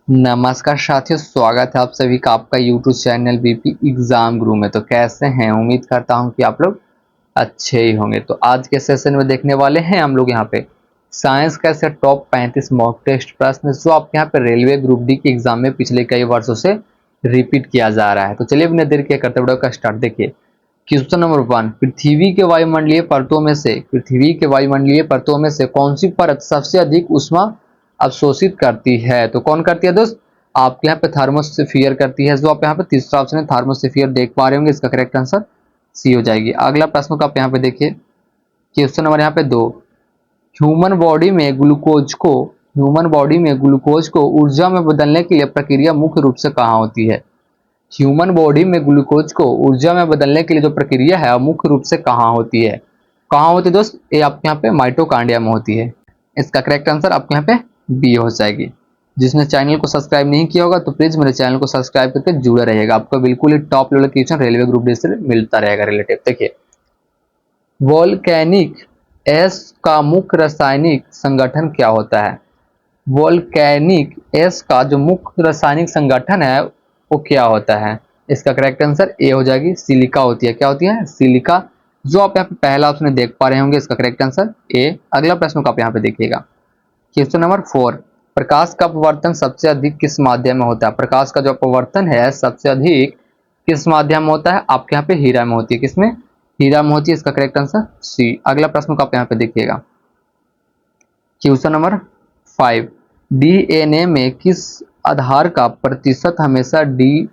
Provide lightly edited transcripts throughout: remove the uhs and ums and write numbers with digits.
नमस्कार साथियों, स्वागत है आप सभी का आपका यूट्यूब चैनल बीपी एग्जाम गुरु में। तो कैसे हैं? उम्मीद करता हूं कि आप लोग अच्छे ही होंगे। तो आज के सेशन में देखने वाले हैं हम लोग यहाँ पे साइंस का से टॉप 35 मॉक टेस्ट प्रश्न जो आपके यहाँ पे रेलवे ग्रुप डी के एग्जाम में पिछले कई वर्षों से रिपीट किया जा रहा है। तो चलिए बिना देर के करते वीडियो का स्टार्ट। देखिए क्वेश्चन नंबर 1, पृथ्वी के वायुमंडलीय परतों में से कौन सी परत सबसे अधिक ऊष्मा अवशोषित करती है? तो कौन करती है दोस्त? आपके यहाँ पे थर्मोस्फीयर करती है। जो आप यहाँ पे तीसरा ऑप्शन है थर्मोस्फीयर देख पा रहे होंगे, इसका करेक्ट आंसर सी हो जाएगी। अगला प्रश्न को आप यहाँ पे देखिए, क्वेश्चन नंबर यहाँ पे 2, ह्यूमन बॉडी में ग्लूकोज को ऊर्जा में बदलने के लिए प्रक्रिया मुख्य रूप से कहाँ होती है? ह्यूमन बॉडी में ग्लूकोज को ऊर्जा में बदलने के लिए जो प्रक्रिया है वो मुख्य रूप से कहाँ होती है? कहाँ होती है दोस्त? ये आपके यहाँ पे माइटोकांड्रिया में होती है। इसका करेक्ट आंसर आपके यहाँ पे बी हो जाएगी। जिसने चैनल को सब्सक्राइब नहीं किया होगा तो प्लीज मेरे चैनल को सब्सक्राइब करके जुड़े रहिएगा, आपको बिल्कुल ही top level question railway group D से मिलता रहेगा रिलेटिव। देखिए वोल्केनिक एस का मुख्य रासायनिक संगठन क्या होता है? वोल्केनिक एस का जो मुख्य रासायनिक संगठन है वो क्या होता है? इसका करेक्ट आंसर ए हो जाएगी, सिलिका होती है। क्या होती है? सिलिका। जो आप यहाँ पे पहला ऑप्शन देख पा रहे होंगे, इसका करेक्ट आंसर ए। अगला प्रश्न को आप यहाँ पे देखिएगा, क्वेश्चन नंबर 4, प्रकाश का अपवर्तन सबसे अधिक किस माध्यम में होता है? प्रकाश का जो अपवर्तन है सबसे अधिक किस माध्यम में होता है? आपके यहाँ पे हीरा में होती है। किसमें? हीरा में होती है। इसका करेक्ट आंसर सी। अगला प्रश्न को आप यहाँ पे देखिएगा, क्वेश्चन नंबर 5, डीएनए में किस आधार का प्रतिशत हमेशा डी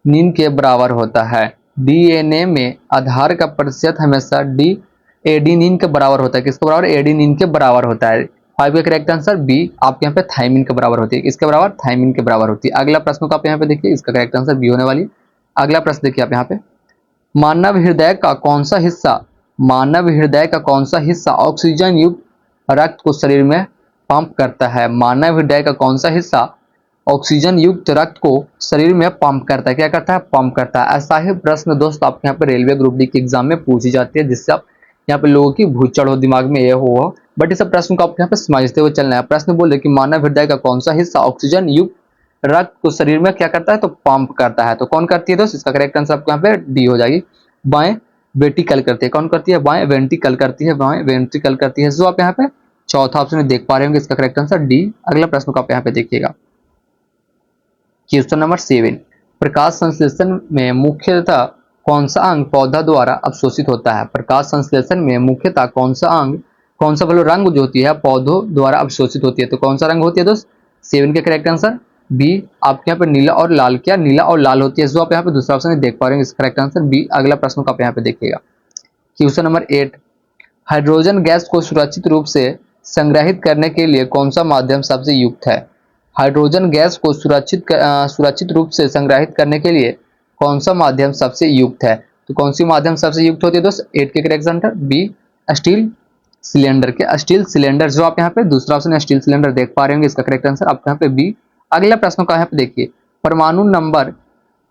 के बराबर होता है? डीएनए में आधार का प्रतिशत हमेशा एडेनिन के बराबर होता है। किसके बराबर? एडेनिन के बराबर होता है। 5 का करेक्ट आंसर बी। आपके यहाँ पे थायमिन के बराबर होती है। इसके बराबर? थायमिन के बराबर होती है। अगला प्रश्न को आप यहाँ पे देखिए, इसका करेक्ट आंसर बी होने वाली है। अगला प्रश्न देखिए आप यहाँ पे, मानव हृदय का कौन सा हिस्सा ऑक्सीजन युक्त रक्त को शरीर में पंप करता है? मानव हृदय का कौन सा हिस्सा ऑक्सीजन युक्त रक्त को शरीर में पंप करता है? क्या करता है? पंप करता है। ऐसा ही प्रश्न दोस्त आपके यहाँ पे रेलवे ग्रुप डी के एग्जाम में पूछी जाती है, जिससे आप यहाँ पे लोगों की भूचड़ हो दिमाग में ये हो, बट इस प्रश्न को आपको यहाँ पे समझते हुए चलना है। प्रश्न बोले कि मानव हृदय का कौन सा हिस्सा ऑक्सीजन युक्त रक्त को शरीर में क्या करता है? तो पंप करता है। तो कौन करती है दोस्त? इसका करेक्ट आंसर आपको यहाँ पे डी हो जाएगी, बाएं वेंट्रिकल करती है। कौन करती है? बाएं वेंट्रिकल करती है। बाएं वेंट्रिकल करती है। जो आप यहाँ पे चौथा ऑप्शन देख पा रहे होंगे, इसका करेक्ट आंसर डी। अगला प्रश्न को आप यहाँ पे देखिएगा, क्वेश्चन नंबर 7, प्रकाश संश्लेषण में मुख्यतः कौन सा अंग पौधा द्वारा अवशोषित होता है? प्रकाश संश्लेषण में मुख्यतः कौन सा अंग, कौन सा बोलो रंग जो होती है पौधों द्वारा अवशोषित होती है? तो कौन सा रंग होती है दोस्त? 7 के करेक्ट आंसर बी। आपके यहाँ पे नीला और लाल, क्या नीला और लाल होती है? जो आप यहाँ पे दूसरा ऑप्शन देख पा रहे हैं, इसका करेक्ट आंसर बी। अगला प्रश्न को आप यहाँ पे देखिएगा, क्वेश्चन नंबर 8, हाइड्रोजन गैस को सुरक्षित रूप से संग्रहित करने के लिए कौन सा माध्यम सबसे युक्त है? हाइड्रोजन गैस को सुरक्षित रूप से संग्रहित करने के लिए कौन सा माध्यम सबसे युक्त है? तो कौन सी माध्यम सबसे युक्त होती है दोस्त? 8 के correct answer B, steel cylinder. के स्टील सिलेंडर, जो आप यहाँ पे दूसरा ऑप्शन स्टील सिलेंडर देख पा रहे होंगे, इसका करेक्ट आंसर आपको यहाँ पे बी। अगला प्रश्न का यहाँ पे देखिए, परमाणु नंबर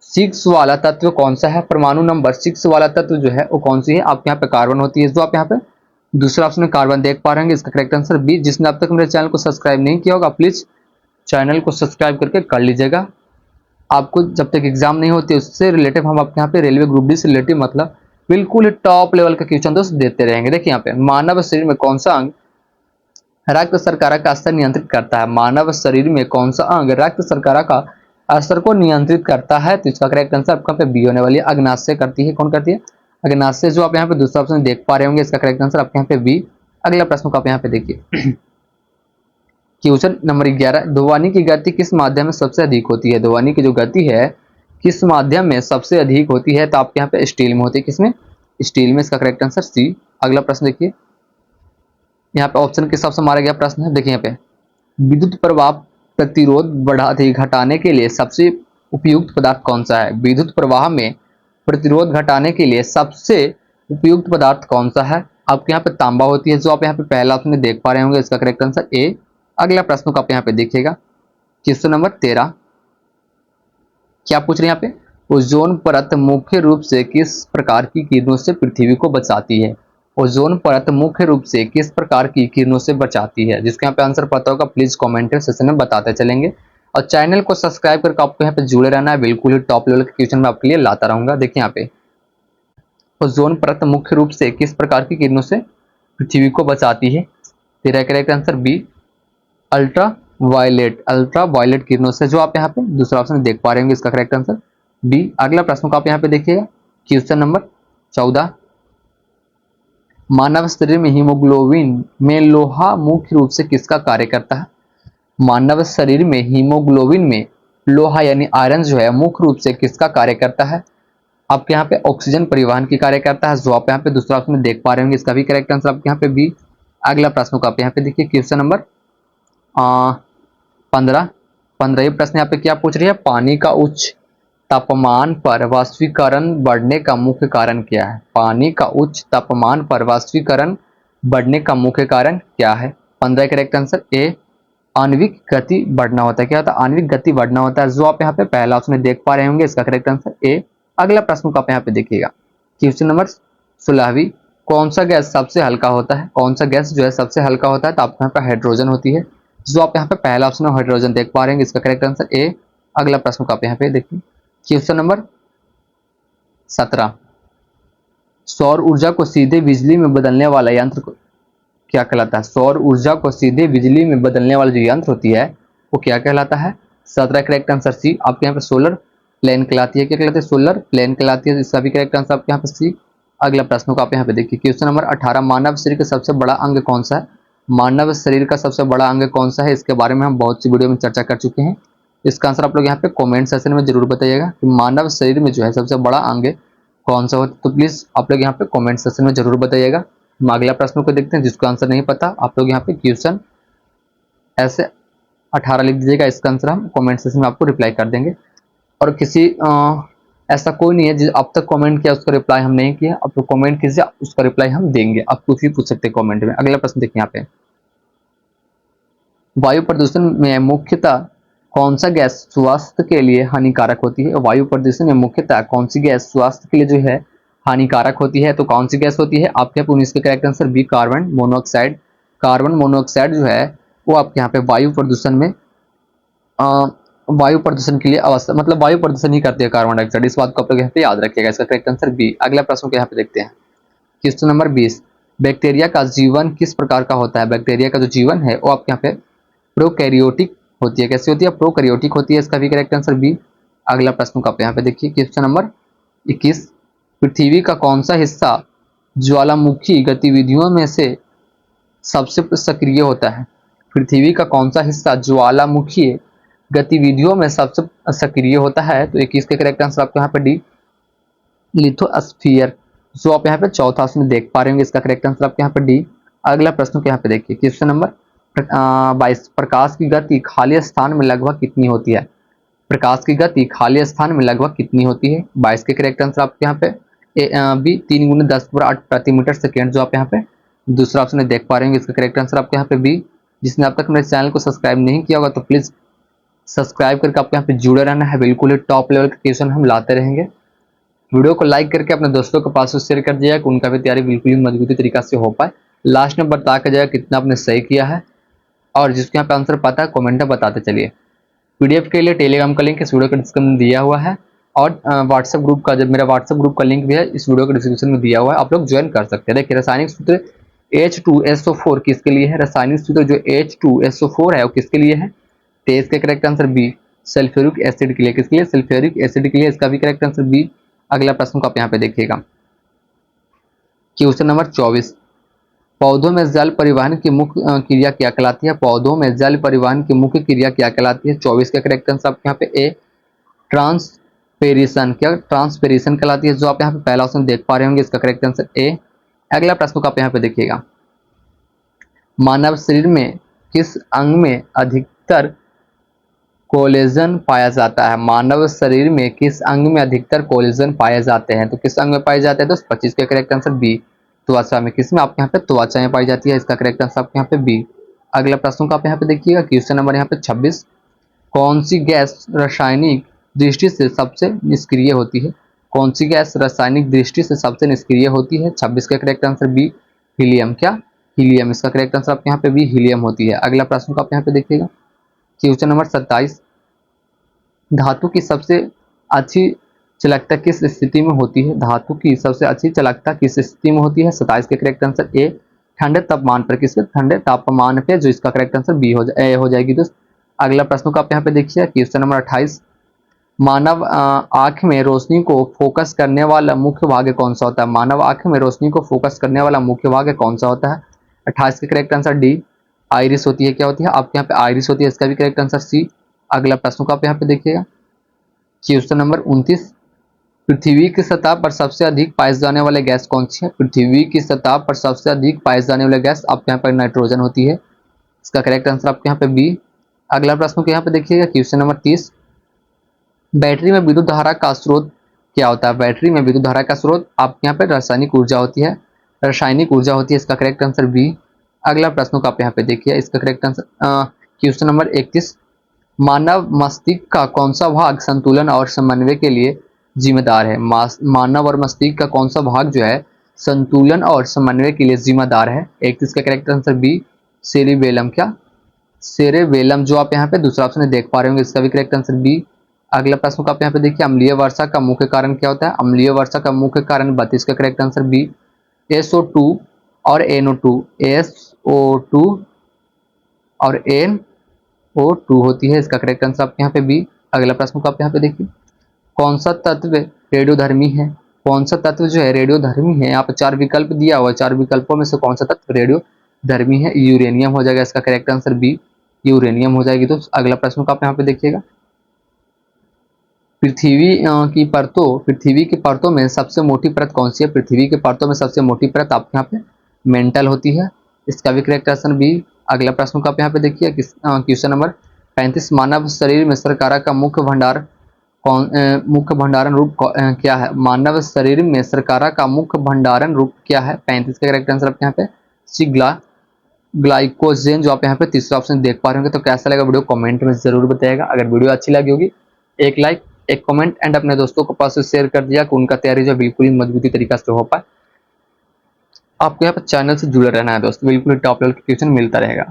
6 वाला तत्व कौन सा है? परमाणु नंबर 6 वाला तत्व जो है वो कौन सी है? आपके यहाँ पे कार्बन होती है। जो आप यहाँ पे दूसरा ऑप्शन कार्बन देख पा रहे होंगे, इसका करेक्ट आंसर बी। जिसने अब तक मेरे चैनल को सब्सक्राइब नहीं किया होगा प्लीज चैनल को सब्सक्राइब करके कर लीजिएगा। आपको जब तक एग्जाम नहीं होती उससे रिलेटिव हम आपके यहाँ पे रेलवे ग्रुप डी से रिलेटिव मतलब बिल्कुल टॉप लेवल का क्वेश्चन दोस्त देते रहेंगे। देखिए यहाँ पे, मानव शरीर में कौन सा अंग रक्त शर्करा का स्तर नियंत्रित करता है? मानव शरीर में कौन सा अंग रक्त शर्करा का स्तर को नियंत्रित करता है? तो इसका करेक्ट आंसर आपका पे बी होने वाली है, अग्नाशय करती है। कौन करती है? अग्नाशय। जो आप यहाँ पे दूसरा ऑप्शन देख पा रहे होंगे, इसका करेक्ट आंसर आपके यहाँ पे बी। अगला प्रश्न को आप यहाँ पे देखिए, क्वेश्चन नंबर 11, ध्वनि की गति किस माध्यम में सबसे अधिक होती है? ध्वनि की जो गति है किस माध्यम में सबसे अधिक होती है? तो आपके यहाँ पे स्टील में होती है। किसमें? स्टील में। इसका करेक्ट आंसर सी। अगला प्रश्न देखिए, यहाँ पे ऑप्शन के हिसाब से मारा गया प्रश्न है। देखिए यहाँ पे, विद्युत प्रवाह प्रतिरोध घटाने के लिए सबसे उपयुक्त पदार्थ कौन सा है? विद्युत प्रवाह में प्रतिरोध घटाने के लिए सबसे उपयुक्त पदार्थ कौन सा है? आपके यहाँ पे तांबा होती है। जो आप यहाँ पे पहला ऑप्शन देख पा रहे होंगे, इसका करेक्ट आंसर ए। अगला प्रश्न को आप यहाँ पे देखिएगा, क्वेश्चन नंबर 13, क्या पूछ रहे हैं यहाँ पे, ओजोन परत मुख्य रूप से किस प्रकार की किरणों से पृथ्वी को बचाती है? ओजोन परत मुख्य रूप से किस प्रकार की किरणों से बचाती है? जिसके यहाँ पे आंसर पता होगा प्लीज कमेंट सेक्शन में बताते चलेंगे। और चैनल को सब्सक्राइब करके आपको यहाँ पे जुड़े रहना है, बिल्कुल ही टॉप लेवल के क्वेश्चन मैं आपके लिए लाता रहूंगा। देखिए यहाँ पे ओजोन परत मुख्य रूप से किस प्रकार की किरणों से पृथ्वी को बचाती है? तेरा correct answer B, ultra violet किरणों से, जो आप यहाँ पे दूसरा ऑप्शन देख पा रहे होंगे, इसका करेक्ट आंसर बी। अगला प्रश्न को आप यहाँ पे देखिएगा, क्वेश्चन नंबर 14। मानव शरीर में हीमोग्लोबिन में लोहा मुख्य रूप से किसका कार्य करता है? मानव शरीर में हीमोग्लोबिन में लोहा यानी आयरन जो है मुख्य रूप से किसका कार्य करता है? आपके यहाँ पे ऑक्सीजन परिवहन की कार्य करता है, जो आप यहाँ पे दूसरा ऑप्शन देख पा रहे होंगे, इसका भी करेक्ट आंसर आपके यहाँ पे बी। अगला प्रश्न को आप यहाँ पे देखिए, क्वेश्चन नंबर 15 ये प्रश्न यहाँ पे क्या पूछ रही है? पानी का उच्च तापमान पर वाष्पीकरण बढ़ने का मुख्य कारण क्या है? पानी का उच्च तापमान पर वाष्पीकरण बढ़ने का मुख्य कारण क्या है? 15 करेक्ट आंसर ए, आणविक गति बढ़ना होता है। क्या होता है? आणविक गति बढ़ना होता है, जो आप यहाँ पे पहला ऑप्शन देख पा रहे होंगे, इसका करेक्ट आंसर ए। अगला प्रश्न को आप यहाँ पे देखिएगा, क्वेश्चन नंबर 16। कौन सा गैस सबसे हल्का होता है? कौन सा गैस जो है सबसे हल्का होता है? तो आपके यहाँ पे हाइड्रोजन होती है, जो आप यहाँ पे पहला ऑप्शन हाइड्रोजन देख पा रहे हैं, इसका करेक्ट आंसर ए। अगला प्रश्न को आप यहाँ पे देखिए, क्वेश्चन नंबर 17। सौर ऊर्जा को सीधे बिजली में बदलने वाला यंत्र को क्या कहलाता है? सौर ऊर्जा को सीधे बिजली में बदलने वाला जो यंत्र होती है वो क्या कहलाता है? 17 करेक्ट आंसर सी। आपके यहाँ पे सोलर प्लेन कहलाती है। क्या कहलाती है? सोलर प्लेन कहलाती है, इसका भी करेक्ट आंसर आपके यहाँ पे सी। अगला प्रश्न को आप यहाँ पे देखिए, क्वेश्चन नंबर 18। मानव शरीर का सबसे बड़ा अंग कौन सा है? मानव शरीर का सबसे बड़ा अंग कौन सा है? इसके बारे में हम बहुत सी वीडियो में चर्चा कर चुके हैं। इसका आंसर आप लोग यहाँ पे कमेंट सेक्शन में जरूर बताइएगा कि मानव शरीर में जो है सबसे बड़ा अंग कौन सा होता है, तो प्लीज आप लोग यहाँ पे कमेंट सेक्शन में जरूर बताइएगा। हम अगला प्रश्न को देखते हैं, जिसको आंसर नहीं पता आप लोग यहाँ पे क्वेश्चन ऐसे 18 लिख दीजिएगा, इसका आंसर हम कमेंट सेक्शन में आपको रिप्लाई कर देंगे। और किसी ऐसा कोई नहीं है जिस अब तक कमेंट किया उसका रिप्लाई हम नहीं किया, आप लोग कमेंट कीजिए, उसका रिप्लाई हम देंगे। आप कुछ भी पूछ सकते हैं कमेंट में। अगला प्रश्न देखिए यहाँ पे, वायु प्रदूषण में मुख्यतः कौन सा गैस स्वास्थ्य के लिए हानिकारक होती है? वायु प्रदूषण में मुख्यतः कौन सी गैस स्वास्थ्य के लिए जो है हानिकारक होती है? तो कौन सी गैस होती है? आपके यहाँ 19 का correct answer B, carbon monoxide. Carbon monoxide जो है वो आपके यहाँ पे वायु प्रदूषण में वायु प्रदूषण के लिए अवस्था, मतलब वायु प्रदूषण ही करती है कार्बन डाइऑक्साइड। इस बात को आप लोग यहाँ पे याद रखिएगा, इसका करेक्ट आंसर बी। अगला प्रश्न को यहाँ पे देखते हैं, क्वेश्चन नंबर 20। बैक्टीरिया का जीवन किस प्रकार का होता है? बैक्टीरिया का जो जीवन है वो आपके यहाँ पे प्रोकैरियोटिक होती है। कैसी होती है? प्रोकैरियोटिक होती है, इसका भी करेक्ट आंसर बी। अगला प्रश्न को आप यहाँ पे देखिए, क्वेश्चन नंबर 21। पृथ्वी का कौन सा हिस्सा ज्वालामुखी गतिविधियों में से सबसे सक्रिय होता है? पृथ्वी का कौन सा हिस्सा ज्वालामुखी गतिविधियों में सबसे सक्रिय होता है? तो 21 के करेक्ट आंसर आपको यहाँ पे डी, लिथोस्फीयर, जो आप यहाँ पे चौथा ऑप्शन देख पा रहे होंगे, इसका करेक्ट आंसर आपके यहाँ पे डी। अगला प्रश्न को यहाँ पे देखिए, क्वेश्चन नंबर 22। प्रकाश की गति खाली स्थान में लगभग कितनी होती है? प्रकाश की गति खाली स्थान में लगभग कितनी होती है? 22 के करेक्ट आंसर आपके यहाँ पे बी, 3 × 10⁸ प्रति मीटर सेकेंड, जो आप यहाँ पे दूसरा ऑप्शन देख पा रहे होंगे, इसका करेक्ट आंसर आपके यहाँ पे बी। जिसने अब तक मेरे चैनल को सब्सक्राइब नहीं किया होगा तो प्लीज सब्सक्राइब करके आपको यहाँ पे जुड़े रहना है, बिल्कुल ही टॉप लेवल के क्वेश्चन हम लाते रहेंगे। वीडियो को लाइक करके अपने दोस्तों के पास शेयर कर दिया, उनका भी तैयारी बिल्कुल ही मजबूती तरीका से हो पाए। लास्ट में बता के जाएगा कितना आपने सही किया है, और जिसको यहाँ पे आंसर पता है कमेंट में बताते चलिए। पीडीएफ के लिए टेलीग्राम का लिंक इस वीडियो के डिस्क्रिप्शन में दिया हुआ है, और व्हाट्सएप ग्रुप का, जब मेरा व्हाट्सएप ग्रुप का लिंक भी है इस वीडियो के डिस्क्रिप्शन में दिया हुआ है, आप लोग ज्वाइन कर सकते हैं। देखिए, रासायनिक सूत्र H2SO4 किसके लिए है? रासायनिक सूत्र जो H2SO4 है वो किसके लिए है? 23 का correct answer B, sulphuric acid के लिए। किसके लिए? सल्फ्यूरिक एसिड के लिए, इसका भी करेक्ट आंसर बी। अगला प्रश्न को आप यहाँ पे देखिएगा, क्वेश्चन नंबर 24। पौधों में जल परिवहन की मुख्य क्रिया क्या कहलाती है? पौधों में जल परिवहन की मुख्य क्रिया क्या कहलाती है? 24 का करेक्ट आंसर आपके यहाँ पे ए, ट्रांसपेरेशन। क्या? ट्रांसपेरेशन कहलाती है, जो आप यहाँ पे पहला ऑप्शन देख पा रहे होंगे, इसका करेक्ट आंसर ए। अगला प्रश्न को आप यहाँ पे देखिएगा, मानव शरीर में किस अंग में अधिकतर कोलेजन पाया जाता है? मानव शरीर में किस अंग में अधिकतर कोलेजन पाए जाते हैं? तो किस अंग में पाए जाते हैं? तो 25 का करेक्ट आंसर बी, त्वचा में। किसमें? आपके यहाँ पे त्वचा में पाई जाती है, इसका करेक्ट आंसर आपके यहाँ पे बी। अगला प्रश्न को आप यहाँ पे देखिएगा, क्वेश्चन नंबर यहाँ पे 26। कौन सी गैस रासायनिक दृष्टि से सबसे निष्क्रिय होती है? कौन सी गैस रासायनिक दृष्टि से सबसे निष्क्रिय होती है? 26 का करेक्ट आंसर बी, हीलियम। क्या? हीलियम, इसका करेक्ट आंसर आपके यहाँ पे बी, हीलियम होती है। अगला प्रश्न को आप यहाँ पे देखिएगा, क्वेश्चन नंबर 27। धातु की सबसे अच्छी चालकता किस स्थिति में होती है? धातु की सबसे अच्छी चालकता किस स्थिति में होती है? 27 के करेक्ट आंसर ए, ठंडे तापमान पर। किसके? ठंडे तापमान पे, जो इसका करेक्ट आंसर बी हो जाएगी दोस्त। अगला प्रश्न को आप यहाँ पे देखिए, क्वेश्चन नंबर 28। मानव आंख में रोशनी को फोकस करने वाला मुख्य भाग कौन सा होता है? मानव आंख में रोशनी को फोकस करने वाला मुख्य भाग कौन सा होता है? 28 के करेक्ट आंसर डी, आइरिस होती है। क्या होती है आपके यहाँ पे? आइरिस होती है। इसका भी करेक्ट आंसर सी। अगला प्रश्न को आप यहाँ पे देखिएगा, क्वेश्चन नंबर 29। पृथ्वी की सतह पर सबसे अधिक पाए जाने वाले गैस कौन सी है? पृथ्वी की सतह पर सबसे अधिक पाए जाने वाले गैस आपके यहाँ पर नाइट्रोजन होती है। इसका करेक्ट आंसर आपके यहाँ पे बी। अगला प्रश्न को यहाँ पे देखिएगा, क्वेश्चन नंबर 30। बैटरी में विद्युत धारा का स्रोत क्या होता है? बैटरी में विद्युत धारा का स्रोत आपके यहाँ पे रासायनिक ऊर्जा होती है। रासायनिक ऊर्जा होती है। इसका करेक्ट आंसर बी। अगला प्रश्न को आप यहाँ पे देखिए, इसका करेक्ट आंसर क्वेश्चन नंबर 31। मानव मस्तिष्क का कौन सा भाग संतुलन और समन्वय के लिए जिम्मेदार है? मानव और मस्तिष्क का कौन सा भाग जो है संतुलन और समन्वय के लिए जिम्मेदार है? 31 का करेक्ट आंसर बी, सेरिबेलम। क्या? सेरेबेलम, जो आप यहाँ पे दूसरा ऑप्शन देख पा रहे होंगे, इसका भी करेक्ट आंसर बी। अगला प्रश्न को आप यहाँ पे देखिए, अम्लीय वर्षा का मुख्य कारण क्या होता है? अम्लीय वर्षा का मुख्य कारण 32 का करेक्ट आंसर बी, SO2 और NO2। SO2 और NO2 होती है। इसका करेक्ट आंसर आपके यहाँ पे बी। अगला प्रश्न को आप यहाँ पे देखिए, कौन सा तत्व रेडियोधर्मी है? कौन सा तत्व जो है रेडियोधर्मी है? यहाँ पे 4 विकल्प दिया हुआ है, 4 विकल्पों में से कौन सा तत्व रेडियोधर्मी है? यूरेनियम हो जाएगा। इसका करेक्ट आंसर बी, यूरेनियम हो जाएगी। तो अगला प्रश्न को आप यहाँ पे देखिएगा, पृथ्वी की परतों में सबसे मोटी परत कौन सी है? पृथ्वी की परतों में सबसे मोटी परत आपके यहाँ पे मेंटल होती है। इसका भी करेक्ट आंसर बी। अगला प्रश्न को आप यहाँ पे देखिए, क्वेश्चन नंबर 35। मानव शरीर में शर्करा का मुख्य भंडारण रूप क्या है? मानव शरीर में शर्करा का मुख्य भंडारण रूप क्या है? 35 का करेक्ट आंसर आपके यहाँ पे सी, ग्लाइकोजेन, जो आप यहाँ पे तीसरा ऑप्शन देख पा रहे होंगे। तो कैसा लगा वीडियो कमेंट में जरूर बताइएगा। अगर वीडियो अच्छी लगी होगी, एक लाइक, एक कमेंट एंड अपने दोस्तों के पास शेयर कर दिया कि उनका तैयारी जो बिल्कुल ही मजबूती तरीका से हो पाए। आपको यहाँ पर चैनल से जुड़े रहना है दोस्त, बिल्कुल टॉप लेवल का क्वेश्चन मिलता रहेगा।